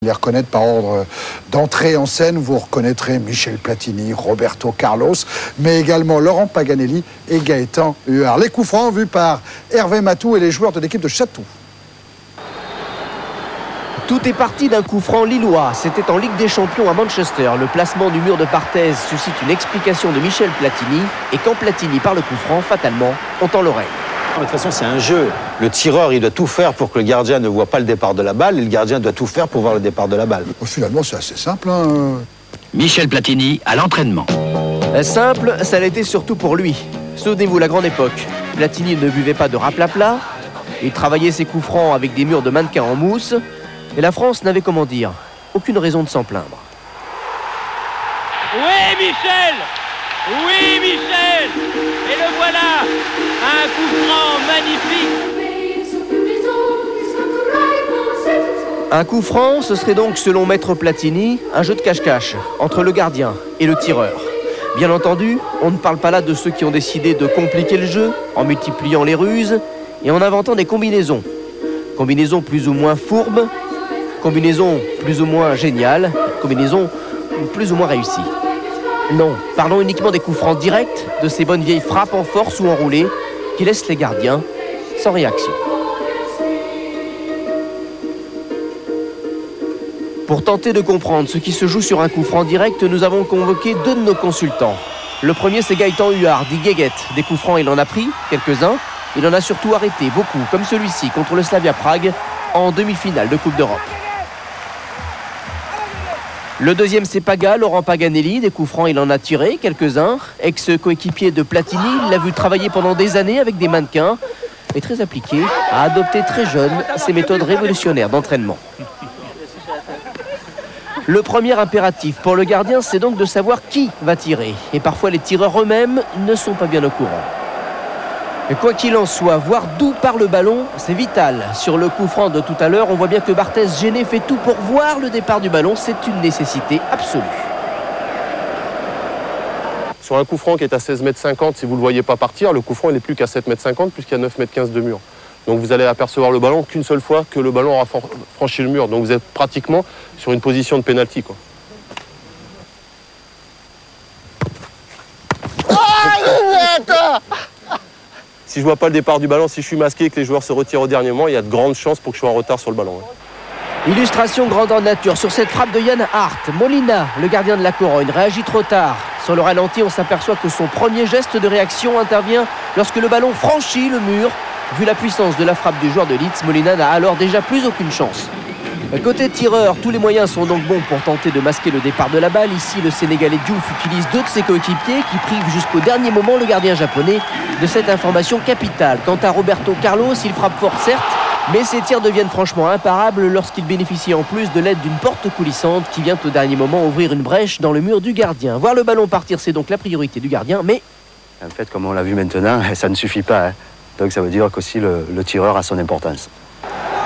Les reconnaître par ordre d'entrée en scène, vous reconnaîtrez Michel Platini, Roberto Carlos, mais également Laurent Paganelli et Gaëtan Huard. Les coups francs vus par Hervé Matou et les joueurs de l'équipe de Chatou. Tout est parti d'un coup franc lillois. C'était en Ligue des Champions à Manchester. Le placement du mur de Barthez suscite une explication de Michel Platini. Et quand Platini parle coup franc, fatalement, on tend l'oreille. De toute façon, c'est un jeu. Le tireur, il doit tout faire pour que le gardien ne voit pas le départ de la balle. Et le gardien doit tout faire pour voir le départ de la balle. Finalement, c'est assez simple. Hein. Michel Platini à l'entraînement. Simple, ça l'était surtout pour lui. Souvenez-vous, la grande époque. Platini ne buvait pas de raplapla. Il travaillait ses coups francs avec des murs de mannequins en mousse. Et la France n'avait, comment dire, aucune raison de s'en plaindre. Oui, Michel! Oui, Michel! Et le voilà! Un coup franc magnifique! Un coup franc, ce serait donc, selon Maître Platini, un jeu de cache-cache entre le gardien et le tireur. Bien entendu, on ne parle pas là de ceux qui ont décidé de compliquer le jeu en multipliant les ruses et en inventant des combinaisons. Combinaisons plus ou moins fourbes, combinaison plus ou moins géniale, combinaison plus ou moins réussie. Non, parlons uniquement des coups francs directs, de ces bonnes vieilles frappes en force ou enroulées qui laissent les gardiens sans réaction. Pour tenter de comprendre ce qui se joue sur un coup franc direct, nous avons convoqué deux de nos consultants. Le premier, c'est Gaëtan Huard, dit Guéguette. Des coups francs, il en a pris quelques-uns. Il en a surtout arrêté beaucoup, comme celui-ci contre le Slavia Prague en demi-finale de Coupe d'Europe. Le deuxième, c'est Paga, Laurent Paganelli. Des coups francs, il en a tiré quelques-uns. Ex-coéquipier de Platini, il l'a vu travailler pendant des années avec des mannequins. Et très appliqué, a adopté très jeune ces méthodes révolutionnaires d'entraînement. Le premier impératif pour le gardien, c'est donc de savoir qui va tirer. Et parfois, les tireurs eux-mêmes ne sont pas bien au courant. Et quoi qu'il en soit, voir d'où part le ballon, c'est vital. Sur le coup franc de tout à l'heure, on voit bien que Barthez, gêné, fait tout pour voir le départ du ballon. C'est une nécessité absolue. Sur un coup franc qui est à 16,50 m, si vous ne le voyez pas partir, le coup franc il n'est plus qu'à 7,50 m puisqu'il y a 9,15 m de mur. Donc vous allez apercevoir le ballon qu'une seule fois que le ballon aura franchi le mur. Donc vous êtes pratiquement sur une position de pénalty, quoi. Si je vois pas le départ du ballon, si je suis masqué et que les joueurs se retirent au dernier moment, il y a de grandes chances pour que je sois en retard sur le ballon. Illustration grandeur nature sur cette frappe de Yann Hart. Molina, le gardien de la Corogne, réagit trop tard. Sur le ralenti, on s'aperçoit que son premier geste de réaction intervient lorsque le ballon franchit le mur. Vu la puissance de la frappe du joueur de Leeds, Molina n'a alors déjà plus aucune chance. Côté tireur, tous les moyens sont donc bons pour tenter de masquer le départ de la balle. Ici, le Sénégalais Diouf utilise deux de ses coéquipiers qui privent jusqu'au dernier moment le gardien japonais de cette information capitale. Quant à Roberto Carlos, il frappe fort certes, mais ses tirs deviennent franchement imparables lorsqu'il bénéficie en plus de l'aide d'une porte coulissante qui vient au dernier moment ouvrir une brèche dans le mur du gardien. Voir le ballon partir, c'est donc la priorité du gardien, mais... En fait, comme on l'a vu maintenant, ça ne suffit pas. Hein. Donc ça veut dire qu'aussi le tireur a son importance.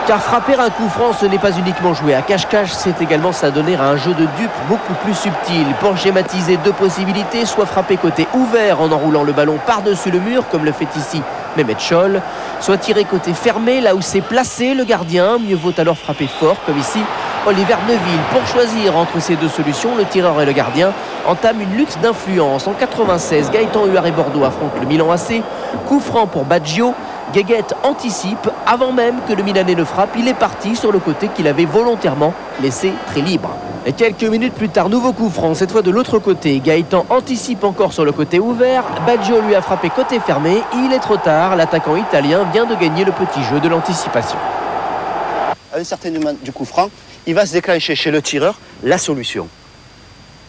Car frapper un coup franc, ce n'est pas uniquement jouer à cache-cache, c'est également s'adonner à un jeu de dupe beaucoup plus subtil. Pour schématiser deux possibilités, soit frapper côté ouvert en enroulant le ballon par-dessus le mur, comme le fait ici Mehmet Scholl, soit tirer côté fermé, là où s'est placé le gardien. Mieux vaut alors frapper fort, comme ici Oliver Neuville. Pour choisir entre ces deux solutions, le tireur et le gardien entament une lutte d'influence. En 96, Gaëtan Huard et Bordeaux affrontent le Milan AC. Coup franc pour Baggio. Guéguette anticipe avant même que le Milanais ne frappe. Il est parti sur le côté qu'il avait volontairement laissé très libre. Et quelques minutes plus tard, nouveau coup franc, cette fois de l'autre côté. Gaëtan anticipe encore sur le côté ouvert. Baggio lui a frappé côté fermé. Il est trop tard. L'attaquant italien vient de gagner le petit jeu de l'anticipation. À un certain moment du coup franc, il va se déclencher chez le tireur la solution.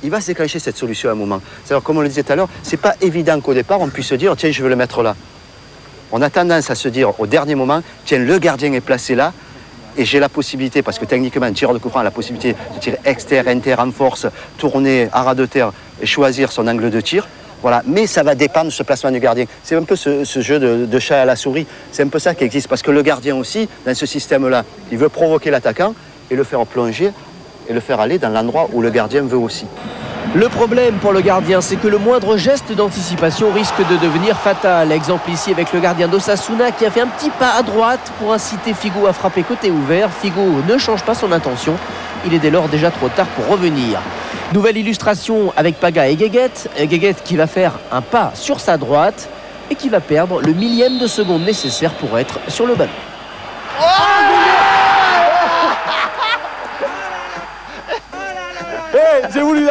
Il va se déclencher cette solution à un moment. C'est-à-dire, comme on le disait tout à l'heure, c'est pas évident qu'au départ, on puisse se dire, tiens, je veux le mettre là. On a tendance à se dire au dernier moment, tiens, le gardien est placé là, et j'ai la possibilité, parce que techniquement, un tireur de coup franc a la possibilité de tirer externe, inter, en force, tourner à ras de terre et choisir son angle de tir. Voilà. Mais ça va dépendre de ce placement du gardien. C'est un peu ce jeu de chat à la souris. C'est un peu ça qui existe, parce que le gardien aussi, dans ce système-là, il veut provoquer l'attaquant et le faire plonger et le faire aller dans l'endroit où le gardien veut aussi. Le problème pour le gardien, c'est que le moindre geste d'anticipation risque de devenir fatal. Exemple ici avec le gardien d'Osasuna qui a fait un petit pas à droite pour inciter Figo à frapper côté ouvert. Figo ne change pas son intention Il est dès lors déjà trop tard pour revenir. Nouvelle illustration avec Paga et Guéguet. Guéguet qui va faire un pas sur sa droite et qui va perdre le millième de seconde nécessaire pour être sur le ballon. J'ai voulu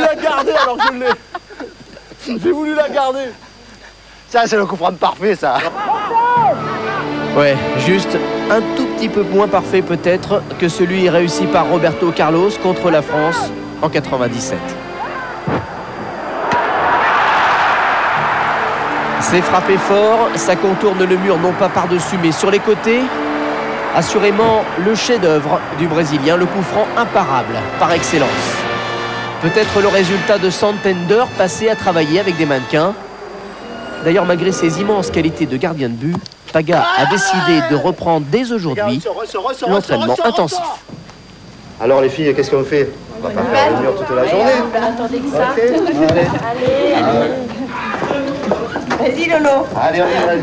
la garder alors que je l'ai. J'ai voulu la garder. Ça, c'est le coup franc parfait, ça. Ouais, juste un tout petit peu moins parfait peut-être que celui réussi par Roberto Carlos contre la France en 97. C'est frappé fort, ça contourne le mur non pas par-dessus mais sur les côtés. Assurément le chef-d'œuvre du Brésilien, le coup franc imparable par excellence. Peut-être le résultat de centaines d'heures passées à travailler avec des mannequins. D'ailleurs, malgré ses immenses qualités de gardien de but, Paga a décidé de reprendre dès aujourd'hui l'entraînement intensif. Alors les filles, qu'est-ce qu'on fait? On va pas faire le mur toute la journée. Attendez que ça. Okay. Allez. Vas-y Lolo. Allez, vas-y.